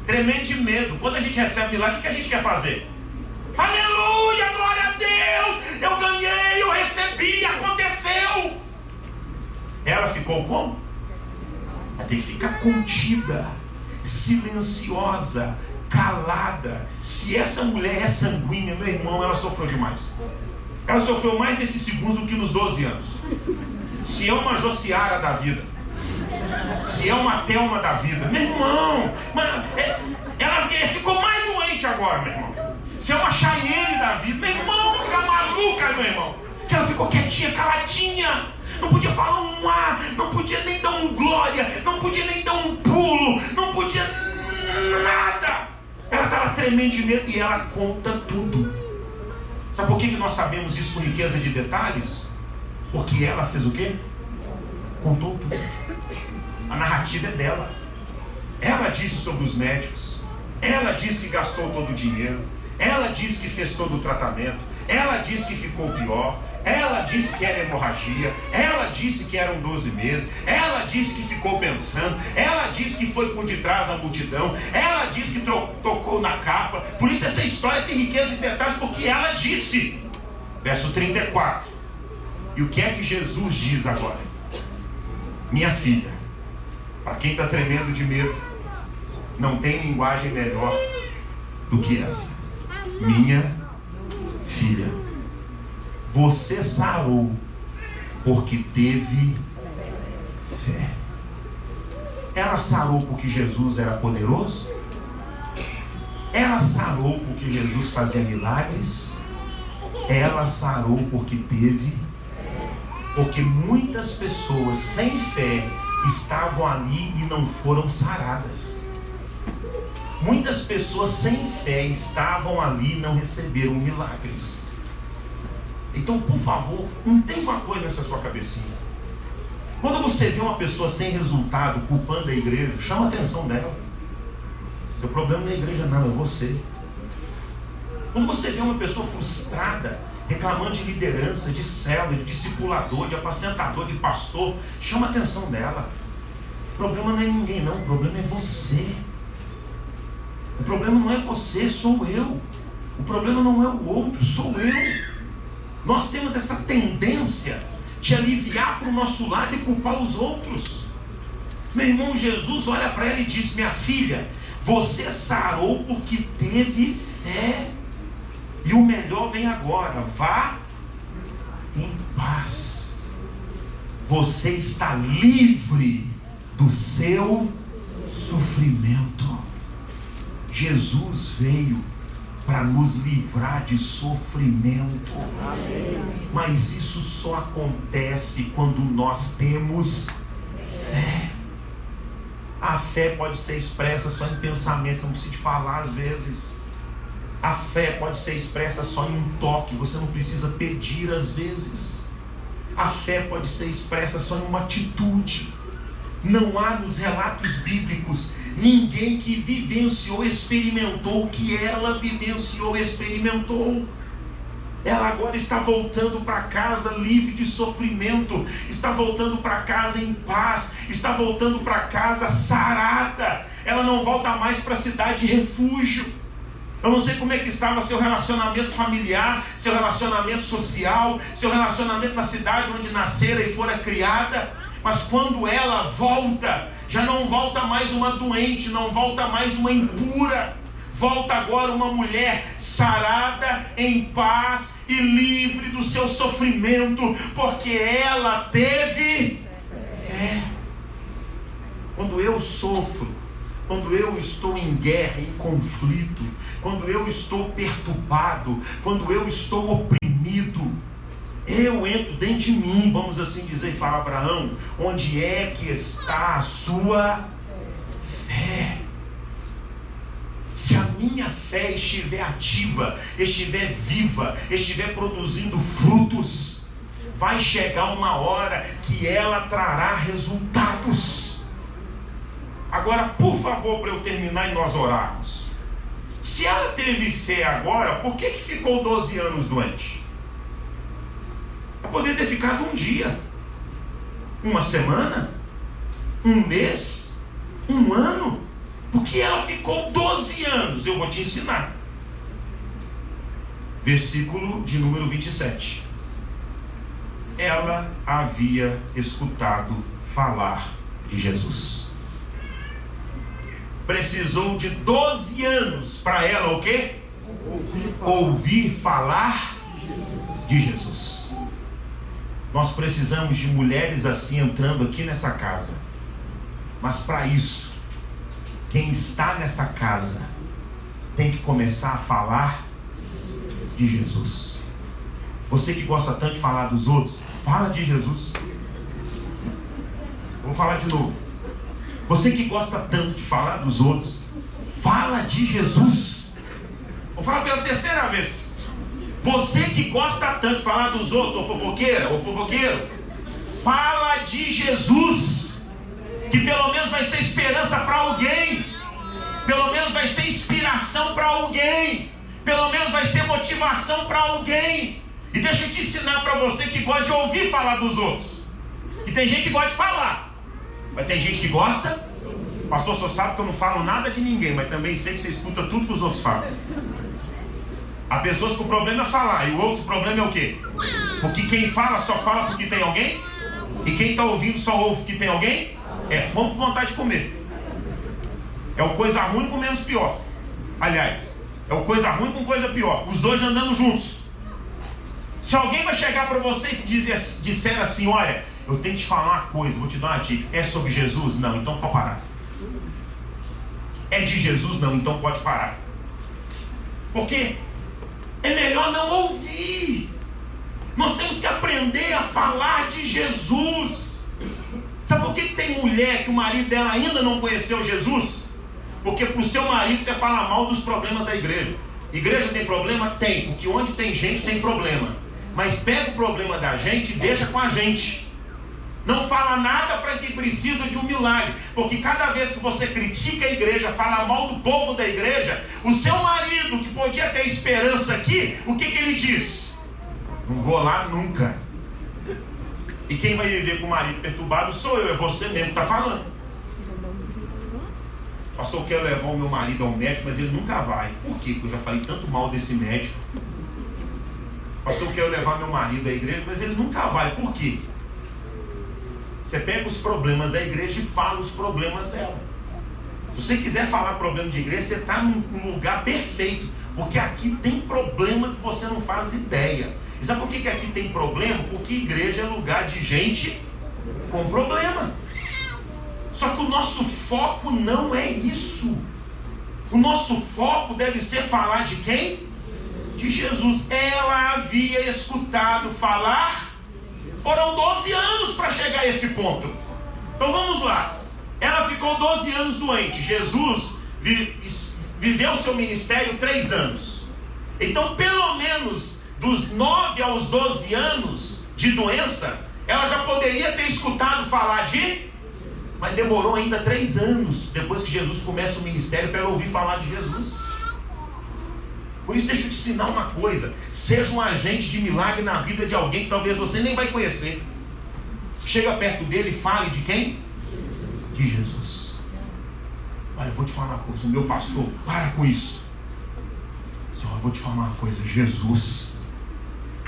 Tremendo de medo. Quando a gente recebe o milagre, o que a gente quer fazer? Aleluia, glória a Deus, eu ganhei, eu recebi, aconteceu. Ela ficou como? Ela tem que ficar contida, silenciosa, calada. Se essa mulher é sanguínea, meu irmão, ela sofreu demais. Ela sofreu mais nesses segundos do que nos 12 anos. Se é uma Josiara da vida, se é uma Thelma da vida, meu irmão, ela ficou mais doente agora, meu irmão. Se é uma Chayenne da vida, meu irmão, fica maluca, meu irmão. Que ela ficou quietinha, caladinha, não podia falar um ar, não podia nem dar um glória, não podia nem dar um pulo, não podia nada. Ela estava tremendo de medo e ela conta tudo. Sabe por que nós sabemos isso com riqueza de detalhes? Porque ela fez o quê? Contou tudo. A narrativa é dela. Ela disse sobre os médicos, ela disse que gastou todo o dinheiro, ela disse que fez todo o tratamento, ela disse que ficou pior, ela disse que era hemorragia, ela disse que eram 12 meses, ela disse que ficou pensando, ela disse que foi por detrás da multidão, ela disse que tocou na capa. Por isso essa história tem riqueza de detalhes, porque ela disse. Verso 34. E o que é que Jesus diz agora? Minha filha, para quem está tremendo de medo, não tem linguagem melhor do que essa. Minha filha, você sarou porque teve fé. Ela sarou porque Jesus era poderoso? Ela sarou porque Jesus fazia milagres? Ela sarou porque teve Porque muitas pessoas sem fé estavam ali e não foram saradas. Muitas pessoas sem fé estavam ali e não receberam milagres. Então, por favor, entende uma coisa nessa sua cabecinha. Quando você vê uma pessoa sem resultado culpando a igreja, chama a atenção dela. Seu problema não é a igreja não, é você. Quando você vê uma pessoa frustrada, reclamando de liderança, de célula, de discipulador, de apacentador, de pastor, chama a atenção dela. O problema não é ninguém não, o problema é você. O problema não é você, sou eu. O problema não é o outro, sou eu. Nós temos essa tendência de aliviar para o nosso lado e culpar os outros. Meu irmão, Jesus olha para ela e diz: minha filha, você sarou porque teve fé. E o melhor vem agora, vá em paz. Você está livre do seu sofrimento. Jesus veio para nos livrar de sofrimento. Mas isso só acontece quando nós temos fé. A fé pode ser expressa só em pensamentos, não precisa de falar às vezes. A fé pode ser expressa só em um toque, você não precisa pedir às vezes. A fé pode ser expressa só em uma atitude. Não há nos relatos bíblicos ninguém que vivenciou, experimentou o que ela vivenciou, experimentou. Ela agora está voltando para casa livre de sofrimento, está voltando para casa em paz, está voltando para casa sarada. Ela não volta mais para a cidade de refúgio. Eu não sei como é que estava seu relacionamento familiar, seu relacionamento social, seu relacionamento na cidade onde nascera e fora criada. Mas quando ela volta, já não volta mais uma doente, não volta mais uma impura. Volta agora uma mulher sarada, em paz e livre do seu sofrimento, porque ela teve fé. Quando eu sofro, quando eu estou em guerra, em conflito, quando eu estou perturbado, quando eu estou oprimido, eu entro dentro de mim, vamos assim dizer, e falo: Abraão, onde é que está a sua fé? Se a minha fé estiver ativa, estiver viva, estiver produzindo frutos, vai chegar uma hora que ela trará resultados. Agora, por favor, para eu terminar e nós orarmos, se ela teve fé agora, por que ficou 12 anos doente? Ela poderia ter ficado um dia, uma semana, um mês, um ano. Por que ela ficou 12 anos? Eu vou te ensinar. Versículo de número 27. Ela havia escutado falar de Jesus. Precisou de 12 anos para ela o quê? Ouvir falar de Jesus. Nós precisamos de mulheres assim entrando aqui nessa casa. Mas para isso, quem está nessa casa tem que começar a falar de Jesus. Você que gosta tanto de falar dos outros, fala de Jesus. Vou falar de novo. Você que gosta tanto de falar dos outros, fala de Jesus. Vou falar pela terceira vez. Você que gosta tanto de falar dos outros, ou fofoqueira, ou fofoqueiro, fala de Jesus, que pelo menos vai ser esperança para alguém, pelo menos vai ser inspiração para alguém, pelo menos vai ser motivação para alguém. E deixa eu te ensinar para você que gosta de ouvir falar dos outros. E tem gente que gosta de falar, mas tem gente que gosta. Pastor, só sabe que eu não falo nada de ninguém, mas também sei que você escuta tudo que os outros falam. Há pessoas que o problema é falar, e o outro problema é o quê? Porque quem fala só fala porque tem alguém, e quem está ouvindo só ouve porque tem alguém. É fome com vontade de comer. É o coisa ruim com menos pior. Aliás, é o coisa ruim com coisa pior. Os dois andando juntos. Se alguém vai chegar para você e disser assim: olha, eu tenho que te falar uma coisa, vou te dar uma dica. É sobre Jesus? Não, então pode parar. É de Jesus? Não, então pode parar. Por quê? É melhor não ouvir. Nós temos que aprender a falar de Jesus. Sabe por que tem mulher que o marido dela ainda não conheceu Jesus? Porque para o seu marido você fala mal dos problemas da igreja. Igreja tem problema? Tem, porque onde tem gente tem problema. Mas pega o problema da gente e deixa com a gente. Não fala nada para quem precisa de um milagre. Porque cada vez que você critica a igreja, fala mal do povo da igreja, o seu marido, que podia ter esperança aqui, o que ele diz? Não vou lá nunca. E quem vai viver com o marido perturbado sou eu, é você mesmo que está falando. Pastor, eu quero levar o meu marido ao médico, mas ele nunca vai. Por quê? Porque eu já falei tanto mal desse médico. Pastor, eu quero levar meu marido à igreja, mas ele nunca vai. Por quê? Você pega os problemas da igreja e fala os problemas dela. Se você quiser falar problema de igreja, você está num lugar perfeito. Porque aqui tem problema que você não faz ideia. E sabe por que aqui tem problema? Porque igreja é lugar de gente com problema. Só que o nosso foco não é isso. O nosso foco deve ser falar de quem? De Jesus. Ela havia escutado falar. Foram 12 anos para chegar a esse ponto. Então vamos lá. Ela ficou 12 anos doente. Jesus viveu seu ministério 3 anos. Então pelo menos dos 9 aos 12 anos de doença, ela já poderia ter escutado falar de... Mas demorou ainda 3 anos depois que Jesus começa o ministério para ela ouvir falar de Jesus. Por isso deixa eu te ensinar uma coisa. Seja um agente de milagre na vida de alguém que talvez você nem vai conhecer. Chega perto dele e fale de quem? De Jesus. Olha, eu vou te falar uma coisa. O meu pastor, para com isso. Senhor, eu vou te falar uma coisa. Jesus.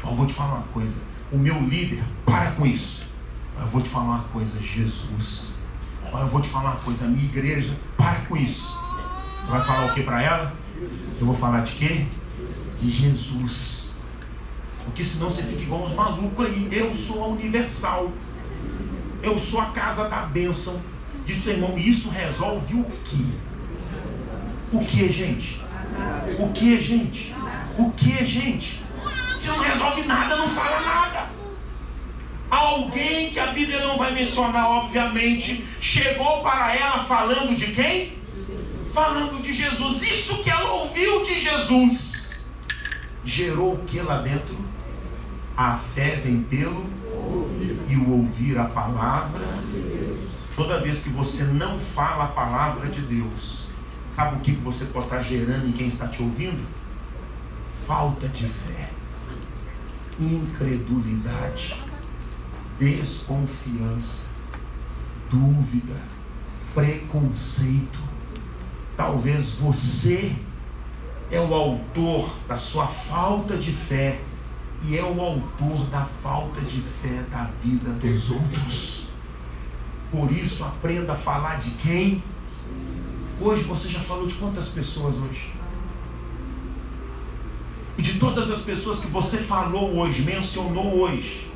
Eu vou te falar uma coisa. O meu líder, para com isso. Eu vou te falar uma coisa. Jesus. Eu vou te falar uma coisa, a minha igreja, para com isso. Você vai falar o que para ela? Eu vou falar de quê? De Jesus. Porque senão você fica igual uns malucos aí. Eu sou a universal. Eu sou a casa da bênção. Diz o irmão, isso resolve o quê? O que, gente? O que, gente? O que, gente? Se não resolve nada, não fala nada. Alguém que a Bíblia não vai mencionar, obviamente, chegou para ela falando de quem? Falando de Jesus. Isso que ela ouviu de Jesus gerou o que lá dentro? A fé vem pelo e o ouvir a palavra. Toda vez que você não fala a palavra de Deus, sabe o que você pode estar gerando em quem está te ouvindo? Falta de fé, incredulidade, desconfiança, dúvida, preconceito. Talvez você é o autor da sua falta de fé e é o autor da falta de fé da vida dos outros. Por isso, aprenda a falar de quem? Hoje você já falou de quantas pessoas hoje? E de todas as pessoas que você falou hoje, mencionou hoje,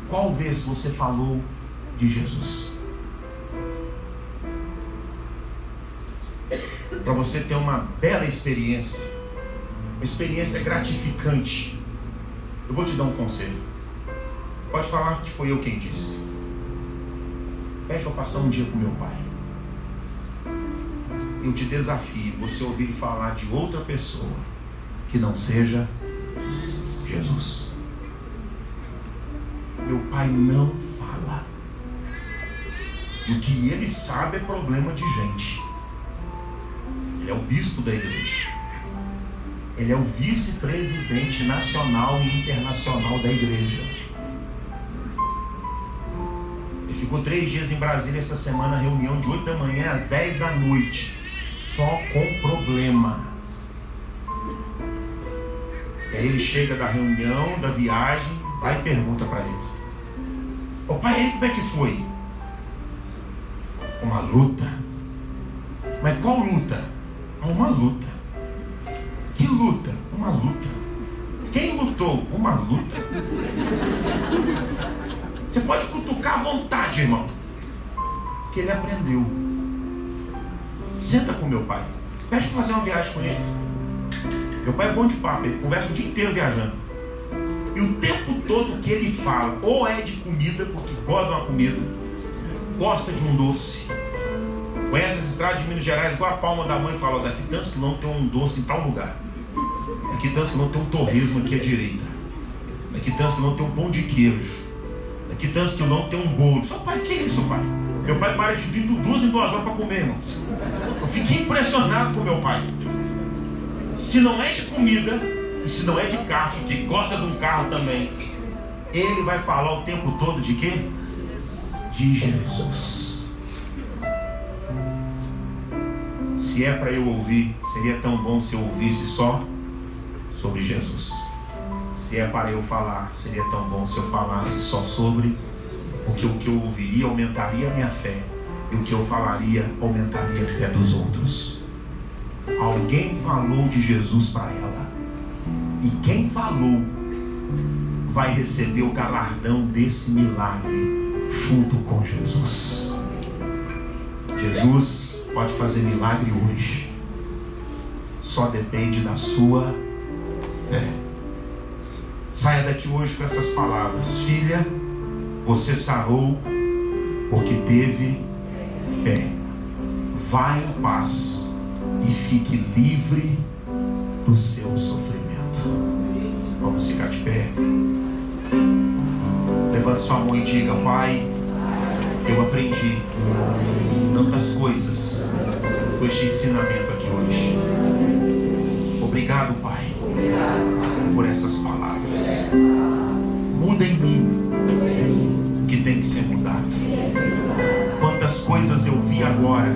qual vez você falou de Jesus? Para você ter uma bela experiência, uma experiência gratificante, eu vou te dar um conselho. Pode falar que foi eu quem disse. Pede para passar um dia com meu pai. Eu te desafio, você ouvir falar de outra pessoa que não seja Jesus. Meu pai não fala. O que ele sabe é problema de gente. Ele é o bispo da igreja. Ele é o vice-presidente nacional e internacional da igreja. Ele ficou 3 dias em Brasília essa semana, reunião de 8 da manhã às 10 da noite. Só com problema. E aí ele chega da reunião, da viagem, vai e pergunta para ele: ô pai, aí como é que foi? Uma luta. Mas qual luta? Uma luta. Que luta? Uma luta. Quem lutou? Uma luta. Você pode cutucar à vontade, irmão, que ele aprendeu. Senta com meu pai. Pede para fazer uma viagem com ele. Meu pai é bom de papo, ele conversa o dia inteiro viajando. E o tempo todo que ele fala, ou é de comida, porque gosta de uma comida, gosta de um doce. Conhece as estradas de Minas Gerais, igual a palma da mãe, fala, daqui tantos quilômetros tem um doce em tal lugar. Daqui tantos quilômetros tem um torresmo aqui à direita. Daqui tantos quilômetros tem um pão de queijo. Daqui tantos quilômetros tem um bolo. Seu pai, que é isso, pai? Meu pai para de 2 em 2 horas para comer, irmãos. Eu fiquei impressionado com meu pai. Se não é de comida, e se não é de carro, que gosta de um carro também, ele vai falar o tempo todo de quê? De Jesus. Se é para eu ouvir, seria tão bom se eu ouvisse só sobre Jesus. Se é para eu falar, seria tão bom se eu falasse só sobre, porque o que eu ouviria aumentaria a minha fé, e o que eu falaria aumentaria a fé dos outros. Alguém falou de Jesus para ela, e quem falou vai receber o galardão desse milagre junto com Jesus. Jesus pode fazer milagre hoje, só depende da sua fé. Saia daqui hoje com essas palavras: filha, você sarou porque teve fé. Vá em paz e fique livre do seu sofrimento. Vamos ficar de pé. Levante sua mão e diga: Pai, eu aprendi tantas coisas com este ensinamento aqui hoje. Obrigado, Pai, por essas palavras. Muda em mim o que tem que ser mudado. Quantas coisas eu vi agora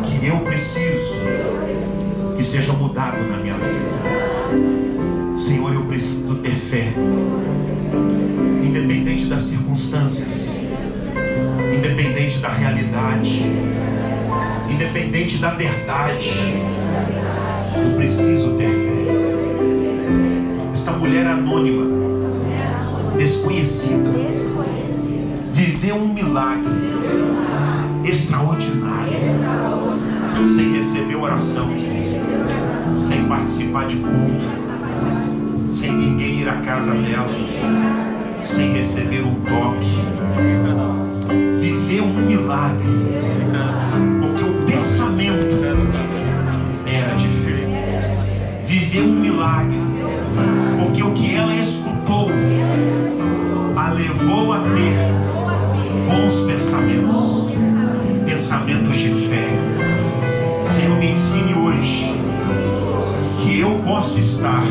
que eu preciso que seja mudado na minha vida. Senhor, eu preciso ter fé, independente das circunstâncias, independente da realidade, independente da verdade. Eu preciso ter fé. Esta mulher anônima, desconhecida, viveu um milagre extraordinário, sem receber oração, sem participar de culto, sem ninguém ir à casa dela, sem receber um toque. Viveu um milagre, porque o pensamento era de fé. Viveu um milagre, porque o que ela escutou a levou a ter bons pensamentos, pensamentos de fé. Senhor, me ensine hoje que eu posso estar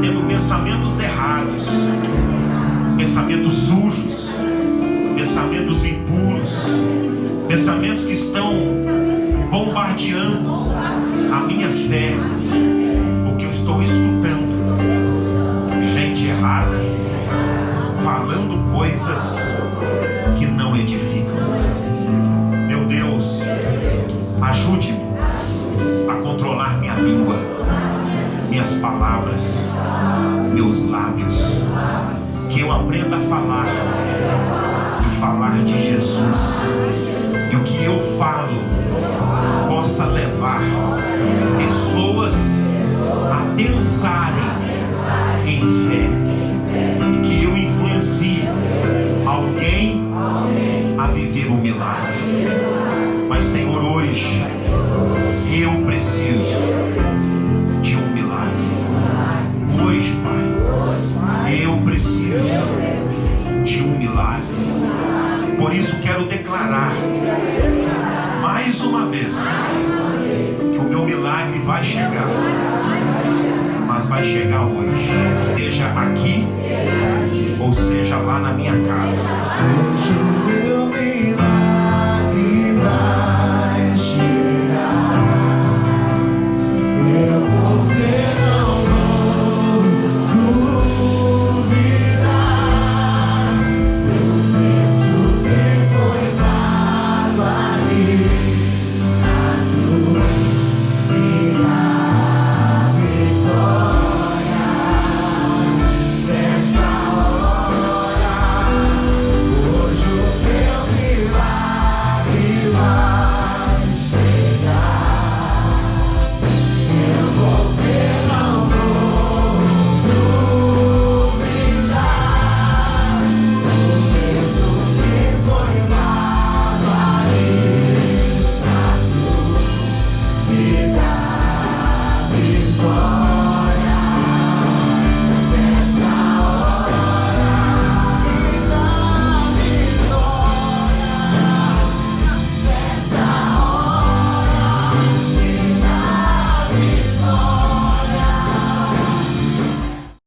tendo pensamentos errados, pensamentos sujos, pensamentos impuros, pensamentos que estão bombardeando a minha fé, porque eu estou escutando gente errada, falando coisas que não edificam. Meu Deus, ajude-me a controlar minha língua, minhas palavras, meus lábios, que eu aprenda a falar de Jesus, e o que eu falo possa levar pessoas a pensarem em fé, e que eu influencie alguém a viver um milagre. Mas, Senhor, hoje eu preciso de um milagre. Hoje, Pai, eu preciso de um milagre. Por isso quero declarar mais uma vez que o meu milagre vai chegar, mas vai chegar hoje, seja aqui ou seja lá na minha casa.